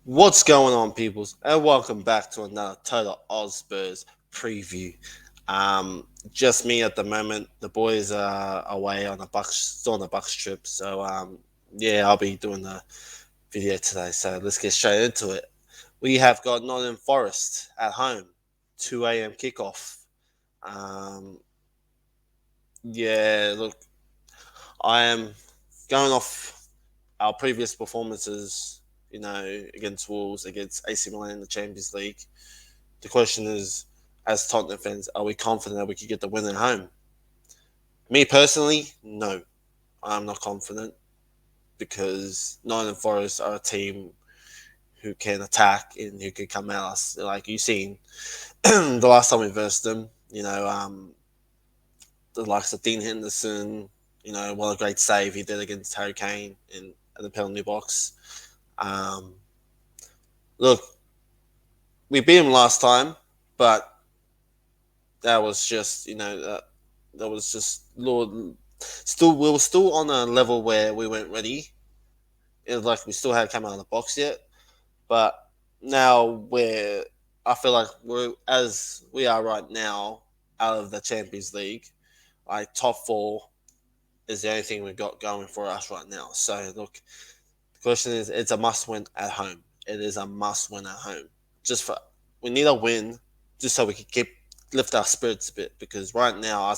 What's going on, peoples? And welcome back to another Total Spurs preview. Just me at the moment. The boys are away on a Bucks, still on a Bucks trip. So I'll be doing the video today. So let's get straight into it. We have got Nottingham Forest at home, 2 a.m. kickoff. Um, look, I am going off our previous performances. Against Wolves, against AC Milan in the Champions League. The question is, as Tottenham fans, are we confident that we could get the win at home? Me personally, no, I'm not confident because Nottingham Forest are a team who can attack and who can come at us. Like you've seen the last time we versed them, the likes of Dean Henderson, what a great save he did against Harry Kane in the penalty box. Um, Look, we beat him last time, but that was just that was just Lord. Still, we were still on a level where we weren't ready. It was like we still hadn't come out of the box yet. But now we're, I feel like we're as we are right now out of the Champions League. Like top four is the only thing we've got going for us right now. So look, the question is, it's a must win at home. It is a must win at home. Just for we need a win, just so we can keep lift our spirits a bit because right now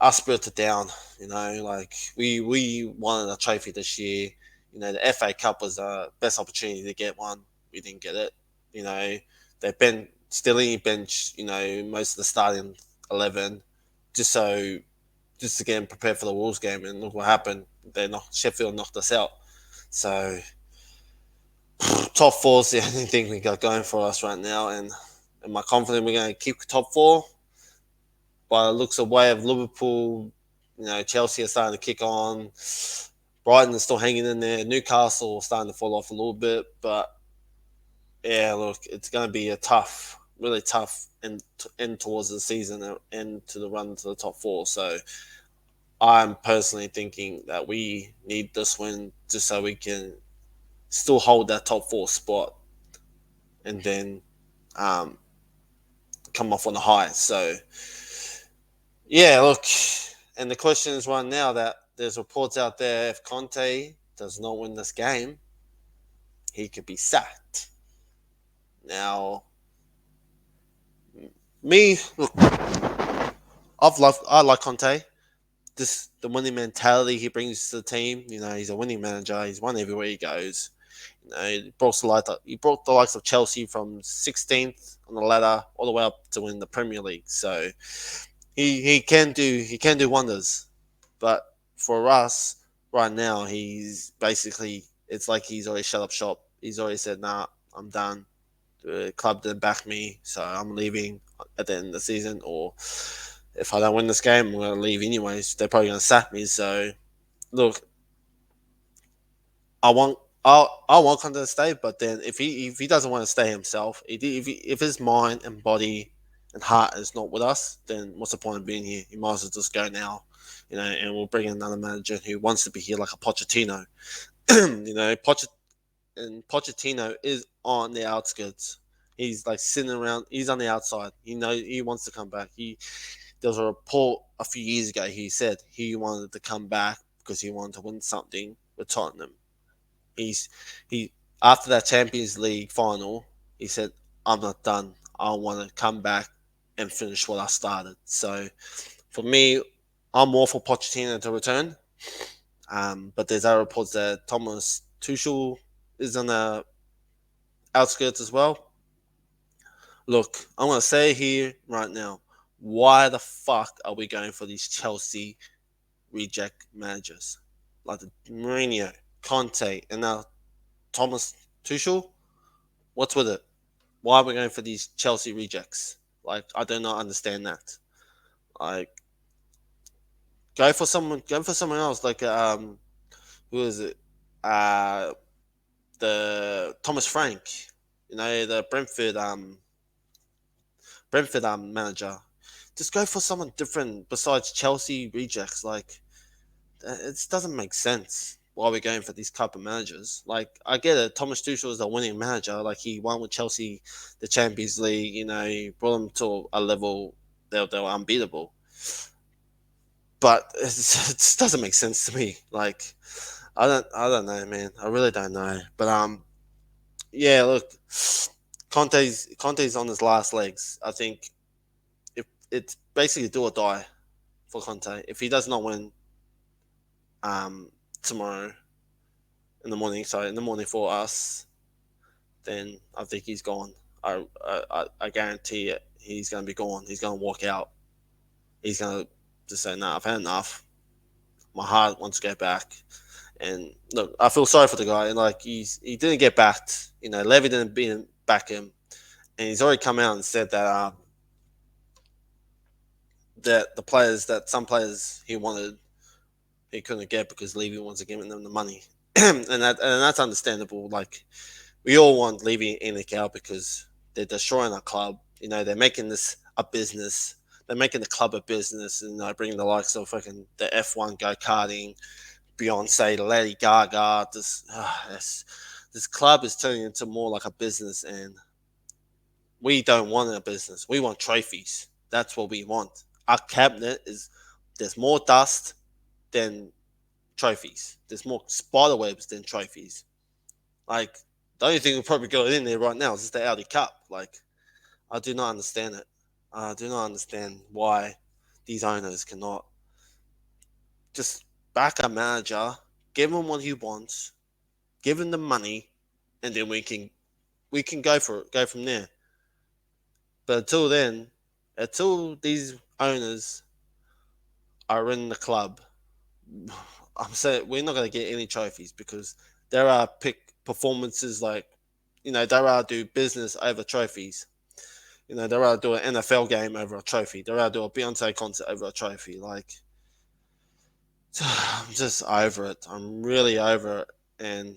our spirits are down. Like we wanted a trophy this year. The FA Cup was the best opportunity to get one. We didn't get it. You know, they've been still in bench. Most of the starting 11, just so just to get them prepared for the Wolves game. And look what happened. Sheffield knocked us out. So top four is the only thing we got going for us right now. And am I confident we're going to keep top four? By the looks of way of Liverpool, Chelsea are starting to kick on. Brighton is still hanging in there. Newcastle are starting to fall off a little bit, but yeah, look, it's going to be a tough, really tough end towards the season and to the run to the top four. So I'm personally thinking that we need this win just so we can still hold that top four spot and then um, come off on a high. So yeah, look, and the question is right now that there's reports out there if Conte does not win this game, he could be sacked. Now, me, look, I like Conte. This the winning mentality he brings to the team. He's a winning manager. He's won everywhere he goes. He brought the likes of Chelsea from 16th on the ladder all the way up to win the Premier League. So he can do wonders. But for us right now, he's basically it's like he's already shut up shop. He's already said, "Nah, I'm done. The club didn't back me, so I'm leaving at the end of the season. Or if I don't win this game, I'm going to leave anyways. They're probably going to sack me." So look, I want. I want Conte to stay, but then if he doesn't want to stay himself, if his mind and body and heart is not with us, then what's the point of being here? He might as well just go now, and we'll bring in another manager who wants to be here, like a Pochettino. Pochettino is on the outskirts. He's like sitting around. He's on the outside. He wants to come back. There was a report a few years ago. He said he wanted to come back because he wanted to win something with Tottenham. He's he After that Champions League final, he said, "I'm not done. I want to come back and finish what I started." So for me, I'm more for Pochettino to return. But there's other reports that Thomas Tuchel is on the outskirts as well. Look, I'm gonna say here right now, why the fuck are we going for these Chelsea reject managers like the Mourinho, Conte, and now Thomas Tuchel? What's with it? Why are we going for these Chelsea rejects? Like, I do not understand that. Like, go for someone else. Like, who is it? Uh, the Thomas Frank. The Brentford manager. Just go for someone different besides Chelsea rejects. Like, it doesn't make sense. why we're going for these type of managers. Like, I get it. Thomas Tuchel is a winning manager. Like, he won with Chelsea the Champions League. He brought them to a level they were unbeatable. But it just doesn't make sense to me. Like, I don't know, man. I really don't know. But yeah. Look, Conte's on his last legs. I think if it's basically do or die for Conte. If he does not win um tomorrow in the morning, sorry, in the morning for us, then I think he's gone. I guarantee it. He's going to be gone. He's going to walk out. He's going to just say, "Nah, I've had enough. My heart wants to go back." And look, I feel sorry for the guy. And like, he didn't get backed. Levy didn't back him, and he's already come out and said that some players he wanted, he couldn't get because Levy wasn't giving them the money, and that's understandable. Like, we all want Levy and Enoch out because they're destroying our club. They're making this a business. They're making the club a business, and bringing the likes of fucking the F1 go karting, Beyonce, Lady Gaga. This club is turning into more like a business, and we don't want a business. We want trophies. That's what we want. Our cabinet is there's more dust than trophies. There's more spider webs than trophies. Like, the only thing we probably got in there right now is just the Audi Cup. Like, I do not understand it. I do not understand why these owners cannot just back a manager, give him what he wants, give him the money, and then we can go from there. But until then, until these owners are in the club, I'm saying we're not going to get any trophies because there are pick performances like, there are do business over trophies. They'd rather do an NFL game over a trophy. They'd rather do a Beyonce concert over a trophy. Like, I'm just over it. I'm really over it, and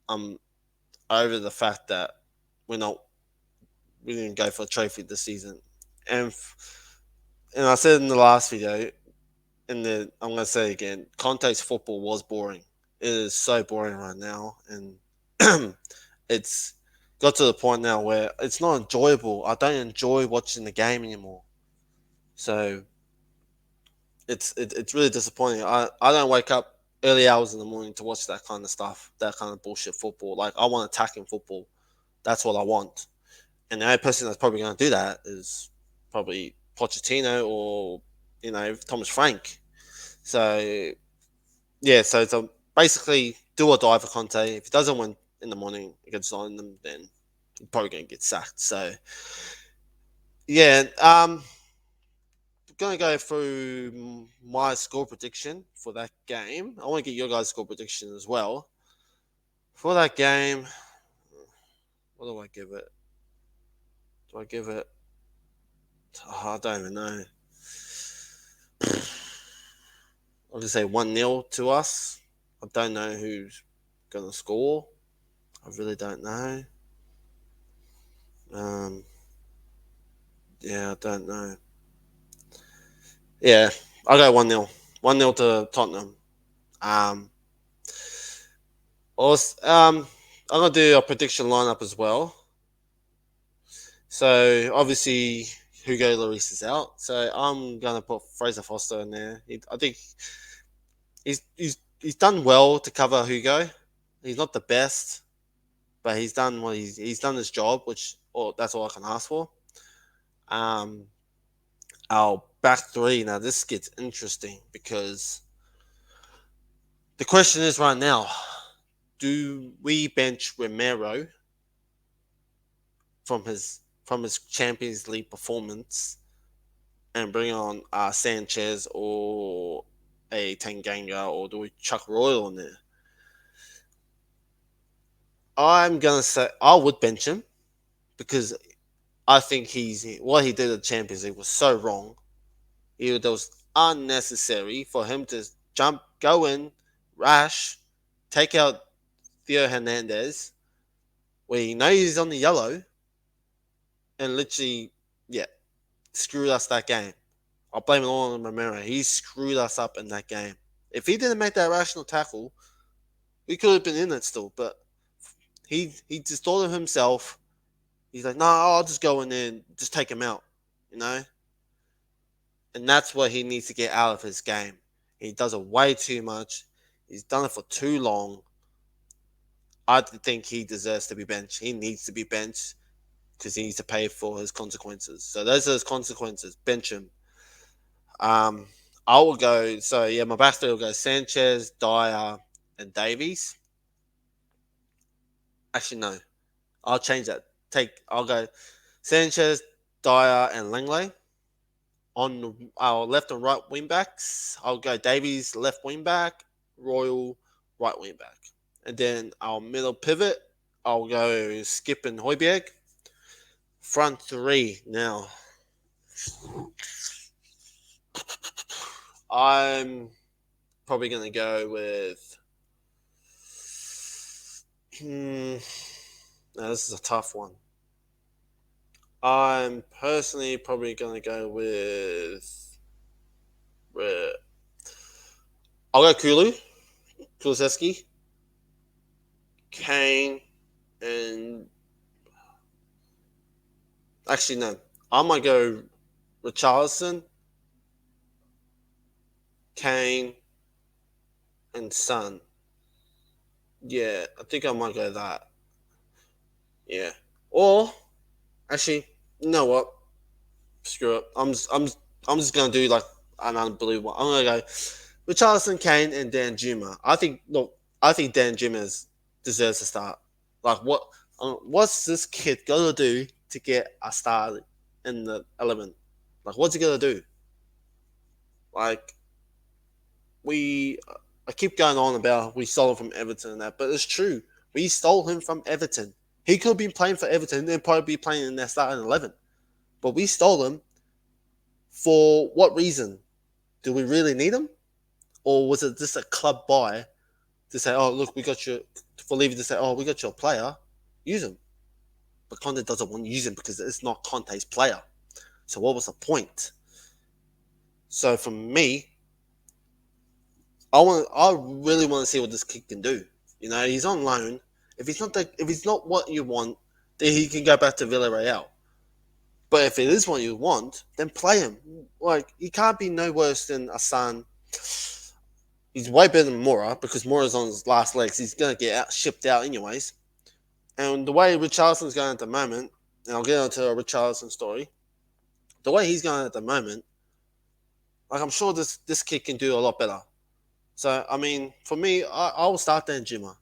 I'm over the fact that we're not we didn't go for a trophy this season. And and I said in the last video, I'm gonna say it again, Conte's football was boring. It is so boring right now, and it's got to the point now where it's not enjoyable. I don't enjoy watching the game anymore. So it's really disappointing. I don't wake up early hours in the morning to watch that kind of stuff, that kind of bullshit football. Like, I want attacking football. That's what I want. And the only person that's probably going to do that is probably Pochettino or Thomas Frank. So yeah, so it's basically do or die for Conte. If he doesn't win in the morning against Nottingham, then he's probably going to get sacked. So yeah, going to go through my score prediction for that game. I want to get your guys' score prediction as well for that game. What do I give it? Do I give it? Oh, I don't even know. I'll just say 1-0 to us. I don't know who's going to score. I really don't know. Um, yeah, I don't know. Yeah, I'll go 1-0. 1-0 to Tottenham. Um, also, I'm going to do a prediction lineup as well. So, obviously, Hugo Lloris is out. So, I'm going to put Fraser Foster in there. I think he's done well to cover Hugo. He's not the best, but he's done he's done his job, which that's all I can ask for. Um, our back three, now this gets interesting because the question is right now: do we bench Romero from his Champions League performance and bring on Sanchez or a Tanganga, or do we chuck Royal in there? I'm gonna say I would bench him because I think what he did at Champions League was so wrong. It was unnecessary for him to go in, rash, take out Theo Hernandez, where he knows he's on the yellow, and literally, yeah, screwed us that game. I'll blame it all on Romero. He screwed us up in that game. If he didn't make that rational tackle, We could have been in it still, but he just thought of himself. He's like, no, I'll just go in there and just take him out, you know. And that's what he needs to get out of his game. He does it way too much. He's done it for too long. I think he deserves to be benched. He needs to be benched because he needs to pay for his consequences. So those are his consequences. Bench him. Um, I will go. So yeah, my back three will go Sanchez, Dyer, and Davies. Actually, no. I'll change that. I'll go Sanchez, Dyer, and Langley. On our left and right wing backs, I'll go Davies left wing back, Royal right wing back. And then our middle pivot, I'll go Skip and Hoiberg. Front three now. I'm probably going to go with. Now, this is a tough one. I'm personally probably going to go with. I'll go Kulusevski, Kane, and actually no, I might go Richarlison, Kane, and Son. Yeah, I think I might go that. Yeah, or actually, you know what? Screw it. I'm just gonna do like an unbelievable. I'm gonna go Richarlison, Kane, and Dan Juma. I think Dan Juma deserves a start. Like what's this kid gonna do to get a start in the element? Like what's he gonna do? Like we, I keep going on about we stole him from Everton and that, but it's true. We stole him from Everton. He could have been playing for Everton and probably be playing in their starting 11. But we stole him for what reason? Do we really need him? Or was it just a club buy to say, oh, look, we got you, for Levy to say, oh, we got your player, use him. But Conte doesn't want to use him because it's not Conte's player. So what was the point? So for me, I really want to see what this kid can do. You know, he's on loan. If he's not what you want, then he can go back to Villarreal. But if it is what you want, then play him. Like he can't be no worse than Asan. He's way better than Mora because Mora's on his last legs. He's gonna get shipped out anyways. And the way Richarlison's going at the moment, and I'll get onto a Richarlison story. The way he's going at the moment, like I'm sure this kid can do a lot better. So I mean, for me, I will start Dan Jimmer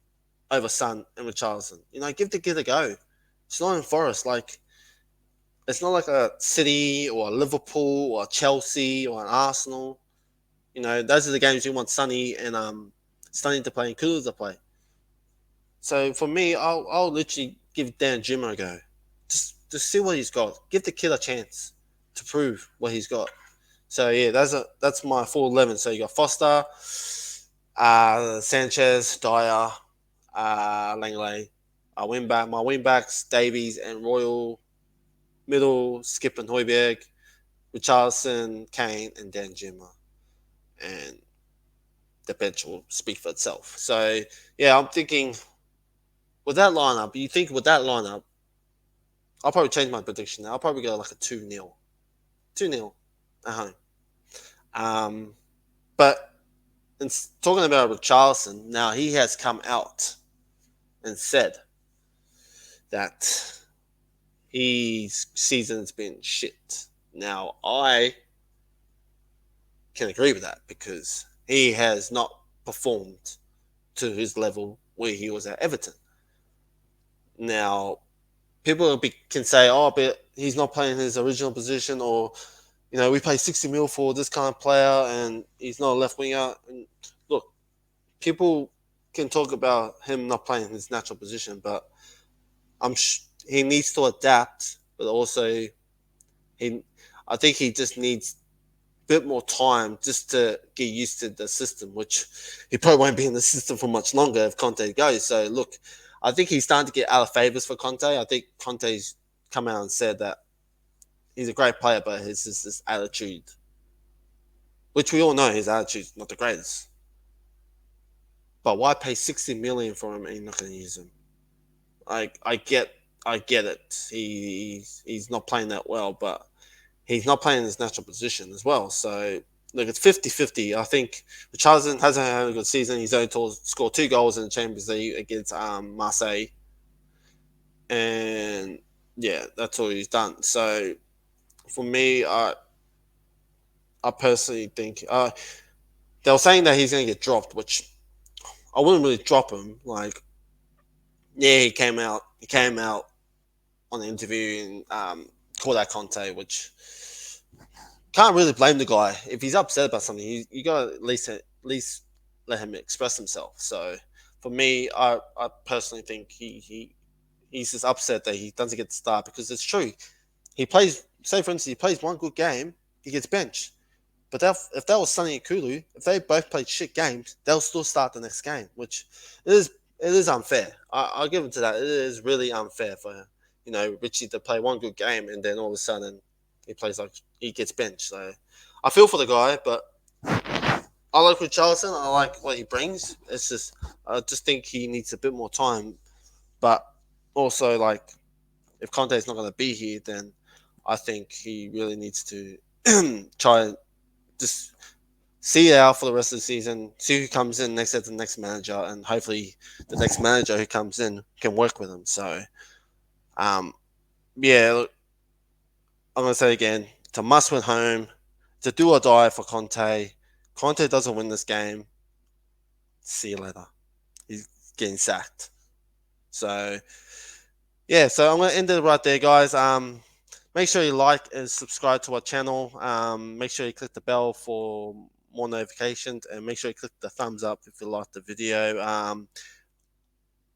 over Son and Richarlison. You know, give the kid a go. It's not in Forest. Like it's not like a City or a Liverpool or a Chelsea or an Arsenal. You know, those are the games you want Sonny to play and Kulu to play. So for me, I'll literally give Dan Jimmer a go. Just see what he's got. Give the kid a chance to prove what he's got. So yeah, that's my full 11. So you got Foster, Sanchez, Dyer, Langley. My wing backs Davies and Royal. Middle Skip and Hoiberg, Richarlison, Kane, and Dan Jimmer. And the bench will speak for itself. So yeah, I'm thinking with that lineup. You think with that lineup, I'll probably change my prediction. I'll probably go like a 2-0. 2-0 at home. But talking about Richarlison, now he has come out and said that his season's been shit. Now, I can agree with that because he has not performed to his level where he was at Everton. Now, people can say, oh, but he's not playing his original position, or, you know, we pay 60 mil for this kind of player and he's not a left winger. And look, people can talk about him not playing his natural position, but he needs to adapt, but also I think he just needs a bit more time just to get used to the system, which he probably won't be in the system for much longer if Conte goes. So look, I think he's starting to get out of favours for Conte. I think Conte's come out and said that he's a great player, but his attitude, which we all know his attitude's not the greatest. But why pay 60 million for him and you're not going to use him? Like I get it. He's not playing that well, but he's not playing his natural position as well. So look, it's 50-50. I think Richarlison hasn't had a good season. He's only scored 2 goals in the Champions League against Marseille, and yeah, that's all he's done. So for me, I personally think they were saying that he's going to get dropped, which I wouldn't really drop him. Like, yeah, he came out. He came out on the interview and called out Conte, which can't really blame the guy if he's upset about something. You got to at least let him express himself. So for me, I personally think he's just upset that he doesn't get to start because it's true. He plays. Say for instance, he plays one good game, he gets benched. But if that was Sonny and Kulu, if they both played shit games, they'll still start the next game, which it is unfair. I'll give him to that. It is really unfair for Richie to play one good game and then all of a sudden he plays like he gets benched. So I feel for the guy, but I like Richarlison. I like what he brings. It's just I just think he needs a bit more time. But also like if Conte's not going to be here, then I think he really needs to try and just see it out for the rest of the season, see who comes in next as the next manager, and hopefully the next manager who comes in can work with him. So, um, yeah, look, I'm gonna say again, it's a must-win home. It's a do or die for Conte. Conte doesn't win this game. See you later. He's getting sacked. So, yeah, so I'm gonna end it right there, guys. Make sure you like and subscribe to our channel. Make sure you click the bell for more notifications, and make sure you click the thumbs up if you like the video.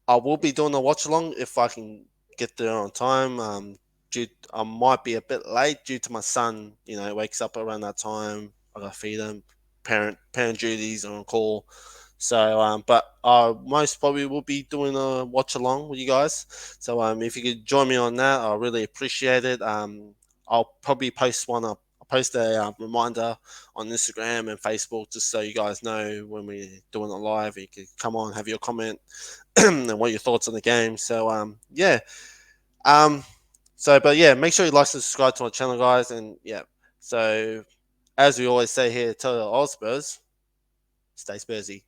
I will be doing a watch along if I can get there on time. I might be a bit late due to my son. Wakes up around that time. I gotta feed him. Parent duties are on call. So, but I most probably will be doing a watch along with you guys. So, if you could join me on that, I really appreciate it. I'll probably post one up. I'll post a reminder on Instagram and Facebook just so you guys know when we're doing it live. You can come on, have your comment and what your thoughts on the game. So, yeah. Um, but yeah, make sure you like and subscribe to my channel, guys. And yeah, so as we always say here, tell the All Spurs, stay Spursy.